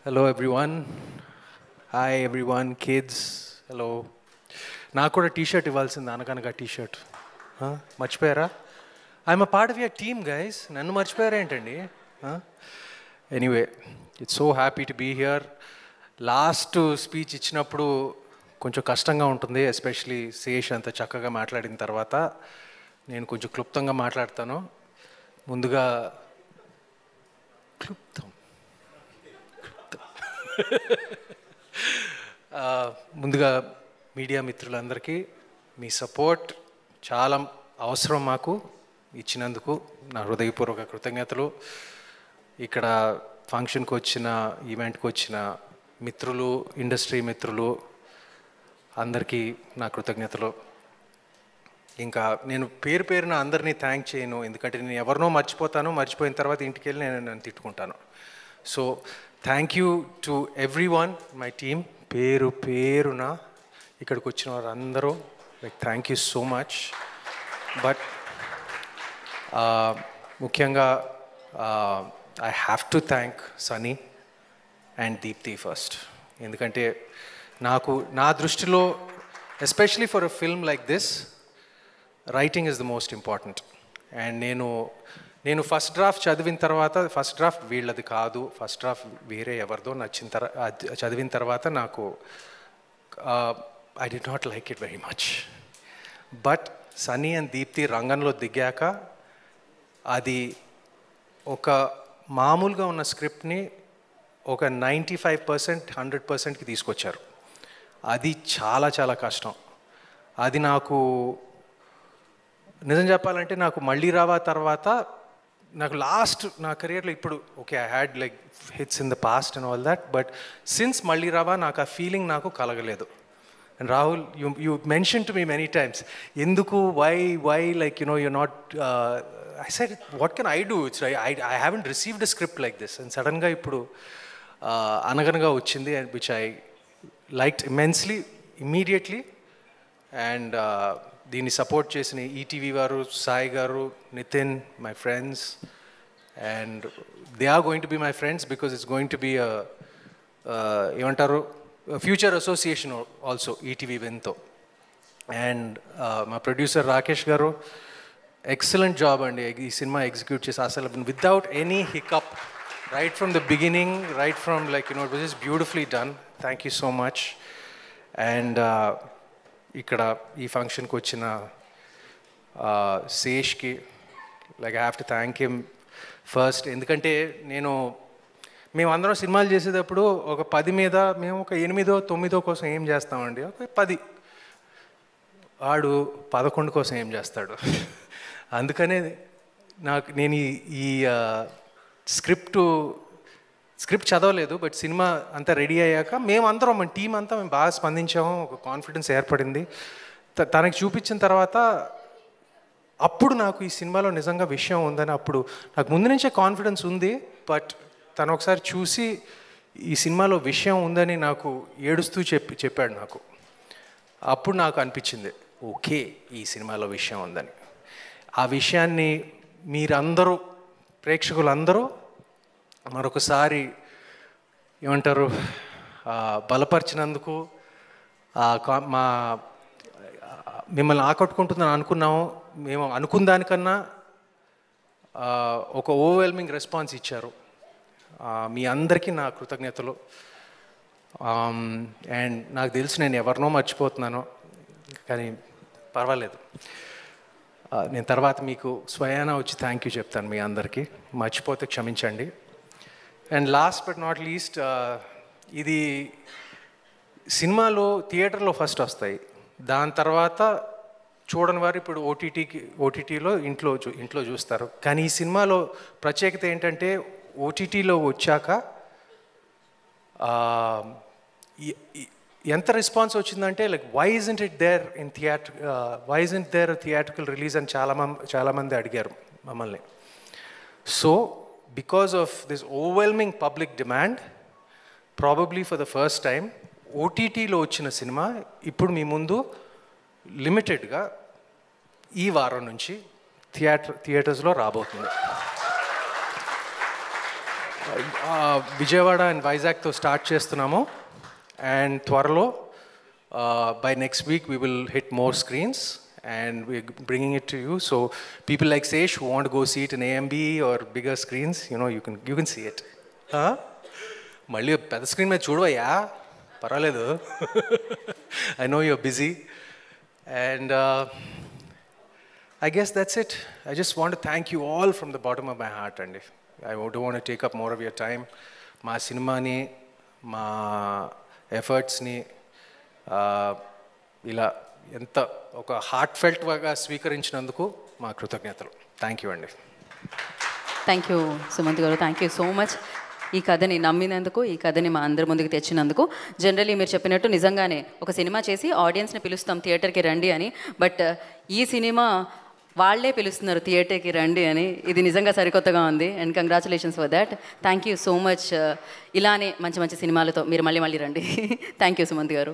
Hello everyone. Hi everyone, kids. Hello. నాకు కూడా T-shirt ఇవ్వాల్సింది అనగనగా టీ-షర్ట్ మర్చిపోయారా? I'm a part of your team guys. నన్ను మర్చిపోయారా ఏంటండి? Anyway it's so happy to be here. Last speech ఇచ్చినప్పుడు కొంచెం కష్టంగా ఉంటుంది, ఎస్పెషలీ శేష్ అంత చక్కగా మాట్లాడిన తర్వాత. నేను కొంచెం క్లుప్తంగా మాట్లాడతాను. ముందుగా ముందుగా మీడియా మిత్రులందరికీ మీ సపోర్ట్ చాలా అవసరం, మాకు ఇచ్చినందుకు నా హృదయపూర్వక కృతజ్ఞతలు. ఇక్కడ ఫంక్షన్కి వచ్చిన, ఈవెంట్కి వచ్చిన మిత్రులు, ఇండస్ట్రీ మిత్రులు అందరికీ నా కృతజ్ఞతలు. ఇంకా నేను పేరు పేరున అందరినీ థ్యాంక్ చేయను, ఎందుకంటే నేను ఎవరినో మర్చిపోతాను, మర్చిపోయిన తర్వాత ఇంటికి వెళ్ళి నేను తిట్టుకుంటాను. So thank you to everyone, my team, పేరు పేరున ఇక్కడికి వచ్చిన వారు అందరూ, like thank you so much. But ముఖ్యంగా I have to thank Sunny and Deepti first. ఎందుకంటే నా దృష్టిలో especially for a film like this, writing is the most important. And నేను ఫస్ట్ డ్రాఫ్ట్ చదివిన తర్వాత, ఫస్ట్ డ్రాఫ్ట్ వీళ్ళది కాదు, ఫస్ట్ డ్రాఫ్ట్ వేరే ఎవరిదో చదివిన తర్వాత నాకు I did not like it very much. But Sunny and Deepthi రంగంలో దిగాక అది ఒక మామూలుగా ఉన్న స్క్రిప్ట్ని ఒక 95%, 100%కి తీసుకొచ్చారు. అది చాలా చాలా కష్టం. అది నాకు నిజం చెప్పాలంటే, నాకు మళ్ళీ రావా తర్వాత నాకు లాస్ట్ నా కెరియర్లో ఇప్పుడు okay, I had like hits in the past and all that, but since మళ్ళీ రావా నాకు ఆ ఫీలింగ్ నాకు కలగలేదు. And Rahul, you mention to me many times, ఎందుకు, why like you're not, I said, what can I do? It's right, I haven't received a script like this. And సడన్గా ఇప్పుడు అనగనగా వచ్చింది, and which I liked immensely, immediately. And దీన్ని support చేసిన ఈటీవీ వారు, Sai garu, Nitin, my friends, and they are going to be my friends because it's going to be ఏమంటారు, future association also ETV విన్తో. And మా producer Rakesh garu, excellent job అండి ఈ సినిమా ఎగ్జిక్యూట్ చేసి, అసలు without any hiccup, right from the beginning, right from like it was just beautifully done. Thank you so much. And ఇక్కడ ఈ ఫంక్షన్కి వచ్చిన శేష్కి, like I have to thank him first. ఎందుకంటే మేమందరం సినిమాలు చేసేటప్పుడు ఒక 10 మీద మేము ఒక 8, 9 కోసం ఏం చేస్తామండి, ఒక 10, వాడు 11 కోసం ఏం చేస్తాడు. అందుకనే నేను ఈ స్క్రిప్ట్ చదవలేదు, బట్ సినిమా అంతా రెడీ అయ్యాక మేమందరం, మన టీం అంతా మేము బాగా స్పందించాము, ఒక కాన్ఫిడెన్స్ ఏర్పడింది. తనకి చూపించిన తర్వాత అప్పుడు నాకు ఈ సినిమాలో నిజంగా విషయం ఉందని, అప్పుడు నాకు ముందు నుంచే కాన్ఫిడెన్స్ ఉంది, బట్ తను ఒకసారి చూసి ఈ సినిమాలో విషయం ఉందని నాకు ఏడుస్తూ చెప్పాడు నాకు. అప్పుడు నాకు అనిపించింది, ఓకే, ఈ సినిమాలో విషయం ఉందని. ఆ విషయాన్ని మీరందరూ, ప్రేక్షకులందరూ మరొకసారి ఏమంటారు, బలపరిచినందుకు, మిమ్మల్ని ఆకట్టుకుంటుందని అనుకున్నాము, మేము అనుకున్న దానికన్నా ఒక ఓవర్వెల్మింగ్ రెస్పాన్స్ ఇచ్చారు. మీ అందరికీ నా కృతజ్ఞతలు. అండ్ నాకు తెలుసు నేను ఎవరినో మర్చిపోతున్నాను, కానీ పర్వాలేదు, నేను తర్వాత మీకు స్వయానా వచ్చి థ్యాంక్ యూ చెప్తాను మీ అందరికీ, మర్చిపోతే క్షమించండి. And last but not least, ఇది సినిమాలో థియేటర్లో ఫస్ట్ వస్తాయి, దాని తర్వాత చూడని వారు ఇప్పుడు ఓటీటీలో ఇంట్లో చూస్తారు. కానీ ఈ సినిమాలో ప్రత్యేకత ఏంటంటే, ఓటీటీలో వచ్చాక ఎంత రెస్పాన్స్ వచ్చిందంటే, like why isn't it there in theatrical release అని చాలామంది అడిగారు మమ్మల్ని. సో because of this overwhelming public demand, probably for the first time, OTTలో వచ్చిన సినిమా ఇప్పుడు మీ ముందు లిమిటెడ్గా ఈ వారం నుంచి థియేటర్స్లో రాబోతుంది. విజయవాడ అండ్ వైజాగ్తో స్టార్ట్ చేస్తున్నాము అండ్ త్వరలో by next week we will hit more screens and we're bringing it to you. So people like Sesh who want to go see it in AMB or bigger screens, you can see it. మళ్ళీ పెద్ద screen మీద చూడవయ్యా, పర్వాలేదు. I know you're busy and I guess that's it. I just want to thank you all from the bottom of my heart and I don't want to take up more of your time. మా సినిమాని మా ఎఫర్ట్స్ని ఇలా ఎంత ఒక heart ఫెల్ట్గా స్వీకరించినందుకు మా కృతజ్ఞతలు. Thank you అండి. Thank you Sumanth గారు, థ్యాంక్ యూ సో మచ్. ఈ కథని నమ్మినందుకు, ఈ కథని మా అందరి ముందుకు తెచ్చినందుకు. జనరల్లీ మీరు చెప్పినట్టు నిజంగానే ఒక సినిమా చేసి ఆడియన్స్ని పిలుస్తాం థియేటర్కి రండి అని, బట్ ఈ సినిమా వాళ్ళే పిలుస్తున్నారు థియేటర్కి రండి అని. ఇది నిజంగా సరికొత్తగా ఉంది and congratulations for that. Thank you so much. ఇలానే మంచి మంచి సినిమాలతో మీరు మళ్ళీ రండి. థ్యాంక్ యూ సుమంత్ గారు.